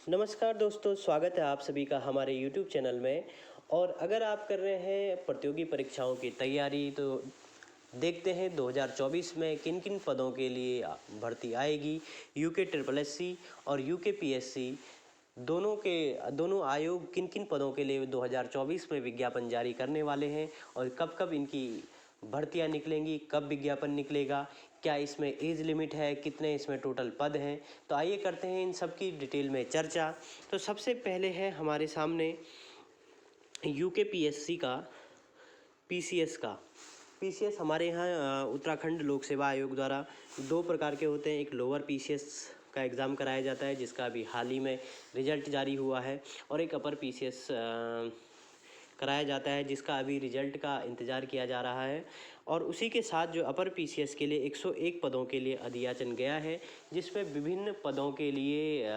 नमस्कार दोस्तों, स्वागत है आप सभी का हमारे YouTube चैनल में। और अगर आप कर रहे हैं प्रतियोगी परीक्षाओं की तैयारी, तो देखते हैं 2024 में किन किन पदों के लिए भर्ती आएगी। यूके ट्रिपल एससी और यूके पीएससी दोनों आयोग किन किन पदों के लिए 2024 में विज्ञापन जारी करने वाले हैं और कब कब इनकी भर्तियां निकलेंगी, कब विज्ञापन निकलेगा, क्या इसमें एज लिमिट है, कितने इसमें टोटल पद हैं। तो आइए करते हैं इन सब की डिटेल में चर्चा। तो सबसे पहले है हमारे सामने यूके पीएससी का पीसीएस का। पीसीएस हमारे यहाँ उत्तराखंड लोक सेवा आयोग द्वारा दो प्रकार के होते हैं। एक लोअर पीसीएस का एग्ज़ाम कराया जाता है जिसका अभी हाल ही में रिजल्ट जारी हुआ है, और एक अपर पीसीएस कराया जाता है जिसका अभी रिजल्ट का इंतज़ार किया जा रहा है। और उसी के साथ जो अपर पीसीएस के लिए 101 पदों के लिए अधियाचन गया है, जिसमें विभिन्न पदों के लिए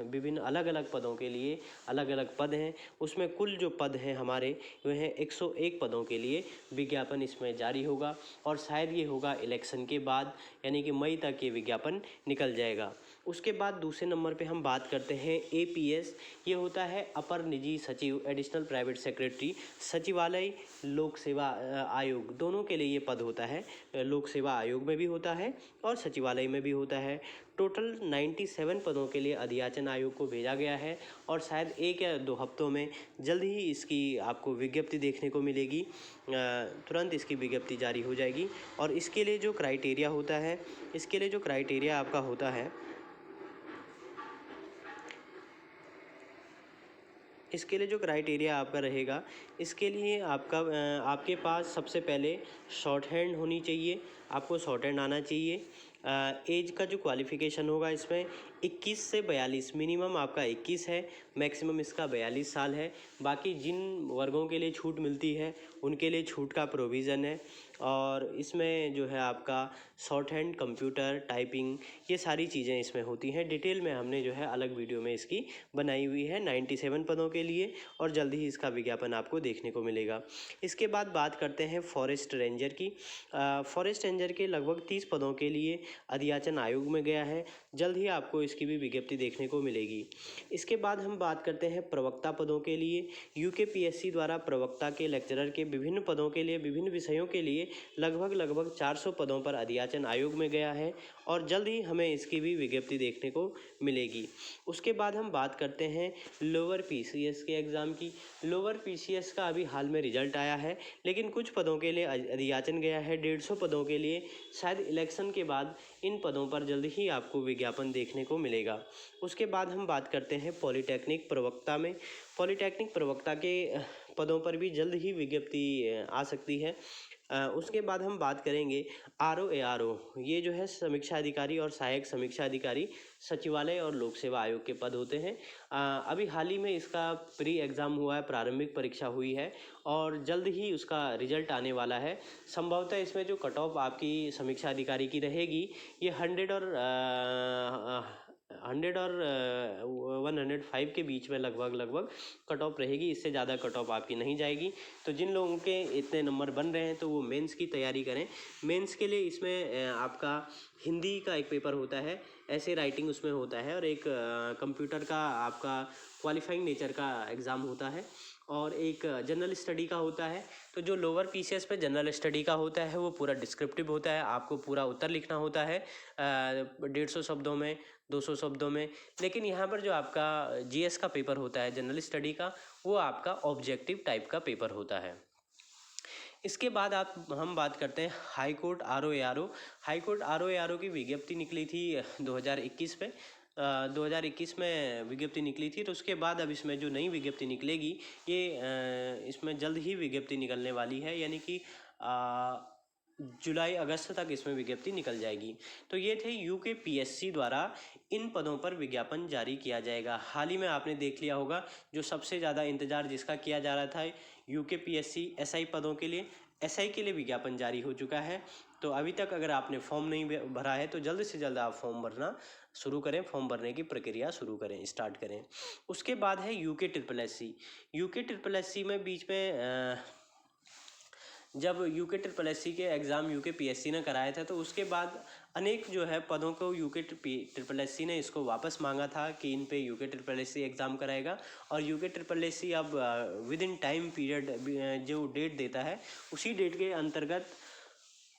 विभिन्न अलग अलग पदों के लिए अलग अलग पद हैं। उसमें कुल जो पद हैं हमारे वह हैं 101 पदों के लिए विज्ञापन इसमें जारी होगा, और शायद ये होगा इलेक्शन के बाद, यानी कि मई तक ये विज्ञापन निकल जाएगा। उसके बाद दूसरे नंबर पे हम बात करते हैं एपीएस। ये होता है अपर निजी सचिव, एडिशनल प्राइवेट सेक्रेटरी, सचिवालय लोक सेवा आयोग, दोनों के लिए ये पद होता है। लोक सेवा आयोग में भी होता है और सचिवालय में भी होता है। टोटल 97 पदों के लिए अधियाचन आयोग को भेजा गया है, और शायद 1 या 2 हफ्तों में जल्द ही इसकी आपको विज्ञप्ति देखने को मिलेगी। तुरंत इसकी विज्ञप्ति जारी हो जाएगी। और इसके लिए जो क्राइटेरिया होता है, इसके लिए जो क्राइटेरिया आपका होता है, इसके लिए जो क्राइटेरिया आपका रहेगा, इसके लिए आपके पास सबसे पहले शॉर्ट हैंड होनी चाहिए। आपको शॉर्ट हैंड आना चाहिए। एज का जो क्वालिफ़िकेशन होगा इसमें 21 से 42, मिनिमम आपका 21 है, मैक्सिमम इसका 42 साल है। बाकी जिन वर्गों के लिए छूट मिलती है उनके लिए छूट का प्रोविज़न है। और इसमें जो है आपका शॉर्ट हैंड, कंप्यूटर, टाइपिंग, ये सारी चीज़ें इसमें होती हैं। डिटेल में हमने जो है अलग वीडियो में इसकी बनाई हुई है 97 पदों के लिए, और जल्द ही इसका विज्ञापन आपको देखने को मिलेगा। इसके बाद बात करते हैं फॉरेस्ट रेंजर की। फॉरेस्ट रेंजर के लगभग 30 पदों के लिए अधियाचन आयोग में गया है। जल्द ही आपको इसकी भी विज्ञप्ति देखने को मिलेगी। इसके बाद हम बात करते हैं प्रवक्ता पदों के लिए। यूकेपीएससी द्वारा प्रवक्ता के, लेक्चरर के विभिन्न पदों के लिए, विभिन्न विषयों के लिए लगभग 400 पदों पर अधियाचन आयोग में गया है, और जल्द ही हमें इसकी भी विज्ञप्ति देखने को मिलेगी। उसके बाद हम बात करते हैं लोअर पीसीएस के एग्ज़ाम की। लोअर पीसीएस का अभी हाल में रिजल्ट आया है, लेकिन कुछ पदों के लिए अधियाचन गया है, 150 पदों के लिए। शायद इलेक्शन के बाद इन पदों पर जल्द ही आपको विज्ञापन देखने को मिलेगा। उसके बाद हम बात करते हैं पॉलीटेक्निक प्रवक्ता में। पॉलीटेक्निक प्रवक्ता के पदों पर भी जल्द ही विज्ञप्ति आ सकती है। उसके बाद हम बात करेंगे आरओ, ये जो है समीक्षा अधिकारी और सहायक समीक्षा अधिकारी, सचिवालय और लोक सेवा आयोग के पद होते हैं। अभी हाल ही में इसका प्री एग्ज़ाम हुआ है, प्रारंभिक परीक्षा हुई है, और जल्द ही उसका रिजल्ट आने वाला है। संभवतः इसमें जो कट ऑफ आपकी समीक्षा अधिकारी की रहेगी, ये 100 और 105 के बीच में लगभग कट ऑफ रहेगी। इससे ज़्यादा कट ऑफ आपकी नहीं जाएगी। तो जिन लोगों के इतने नंबर बन रहे हैं तो वो मेंस की तैयारी करें। मेंस के लिए इसमें आपका हिंदी का एक पेपर होता है, ऐसे राइटिंग उसमें होता है, और एक कंप्यूटर का आपका क्वालिफाइंग नेचर का एग्ज़ाम होता है, और एक जनरल स्टडी का होता है। तो जो लोअर पीसीएस पे जनरल स्टडी का होता है वो पूरा डिस्क्रिप्टिव होता है, आपको पूरा उत्तर लिखना होता है 150 शब्दों में, 200 शब्दों में। लेकिन यहाँ पर जो आपका जीएस का पेपर होता है जनरल स्टडी का, वो आपका ऑब्जेक्टिव टाइप का पेपर होता है। इसके बाद हम बात करते हैं high court RO. High court RO की विज्ञप्ति निकली थी 2021 में। 2021 में विज्ञप्ति निकली थी। तो उसके बाद अब इसमें जो नई विज्ञप्ति निकलेगी, ये इसमें जल्द ही विज्ञप्ति निकलने वाली है, यानी कि जुलाई अगस्त तक इसमें विज्ञप्ति निकल जाएगी। तो ये थे यूकेपीएससी द्वारा इन पदों पर विज्ञापन जारी किया जाएगा। हाल ही में आपने देख लिया होगा, जो सबसे ज़्यादा इंतज़ार जिसका किया जा रहा था यूकेपीएससी एसआई पदों के लिए, एसआई के लिए विज्ञापन जारी हो चुका है। तो अभी तक अगर आपने फॉर्म नहीं भरा है तो जल्द से जल्द आप फॉर्म भरना शुरू करें, फॉर्म भरने की प्रक्रिया शुरू करें, स्टार्ट करें। उसके बाद है UK triple SC. UK triple SC में बीच में जब यूके ट्रिपल एस सी के एग्ज़ाम यूके पीएससी ने कराया था, तो उसके बाद अनेक जो है पदों को यूके ट्रिपल एस सी ने इसको वापस मांगा था कि इन पे UK triple S C exam कराएगा। और यूके ट्रिपल एस सी अब विद इन टाइम पीरियड जो डेट देता है, उसी डेट के अंतर्गत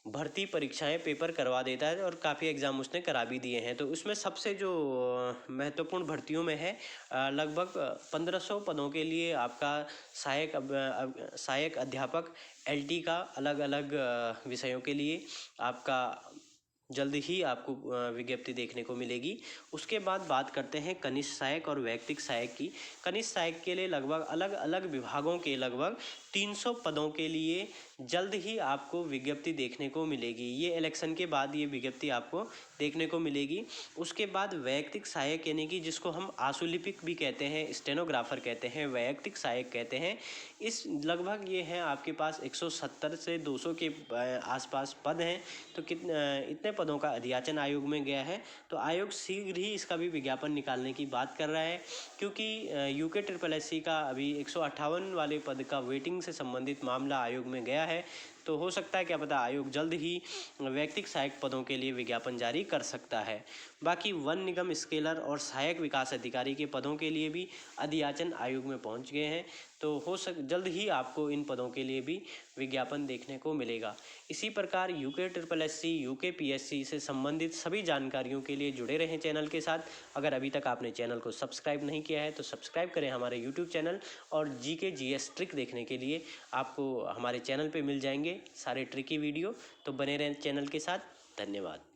भर्ती परीक्षाएं पेपर करवा देता है, और काफ़ी एग्ज़ाम उसने करा भी दिए हैं। तो उसमें सबसे जो महत्वपूर्ण भर्तियों में है, लगभग 1500 पदों के लिए आपका सहायक अध्यापक एलटी का अलग अलग विषयों के लिए आपका जल्द ही आपको विज्ञप्ति देखने को मिलेगी। उसके बाद बात करते हैं कनिष्ठ सहायक और वैयक्तिक सहायक की। कनिष्ठ सहायक के लिए लगभग अलग अलग विभागों के लगभग 300 पदों के लिए जल्द ही आपको विज्ञप्ति देखने को मिलेगी। ये इलेक्शन के बाद ये विज्ञप्ति आपको देखने को मिलेगी। उसके बाद वैयक्तिक सहायक, यानी कि जिसको हम आशुलिपिक भी कहते हैं, स्टेनोग्राफर कहते हैं, वैयक्तिक सहायक कहते हैं, इस लगभग ये हैं आपके पास 170 से 200 के आसपास पद हैं। तो इतने पदों का अध्याचन आयोग में गया है। तो आयोग शीघ्र ही इसका भी विज्ञापन निकालने की बात कर रहा है, क्योंकि यूके ट्रिपल एस सी का अभी 158 वाले पद का वेटिंग से संबंधित मामला आयोग में गया है। तो हो सकता है, क्या पता, आयोग जल्द ही वैयक्तिक सहायक पदों के लिए विज्ञापन जारी कर सकता है। बाकी वन निगम स्केलर और सहायक विकास अधिकारी के पदों के लिए भी अध्याचन आयोग में पहुंच गए हैं। तो जल्द ही आपको इन पदों के लिए भी विज्ञापन देखने को मिलेगा। इसी प्रकार UK triple S C, UK PSC से संबंधित सभी जानकारियों के लिए जुड़े रहें चैनल के साथ। अगर अभी तक आपने चैनल को सब्सक्राइब नहीं किया है तो सब्सक्राइब करें हमारे यूट्यूब चैनल। और जीके जीएस ट्रिक देखने के लिए आपको हमारे चैनल पे मिल जाएंगे सारे ट्रिकी वीडियो। तो बने रहें चैनल के साथ। धन्यवाद।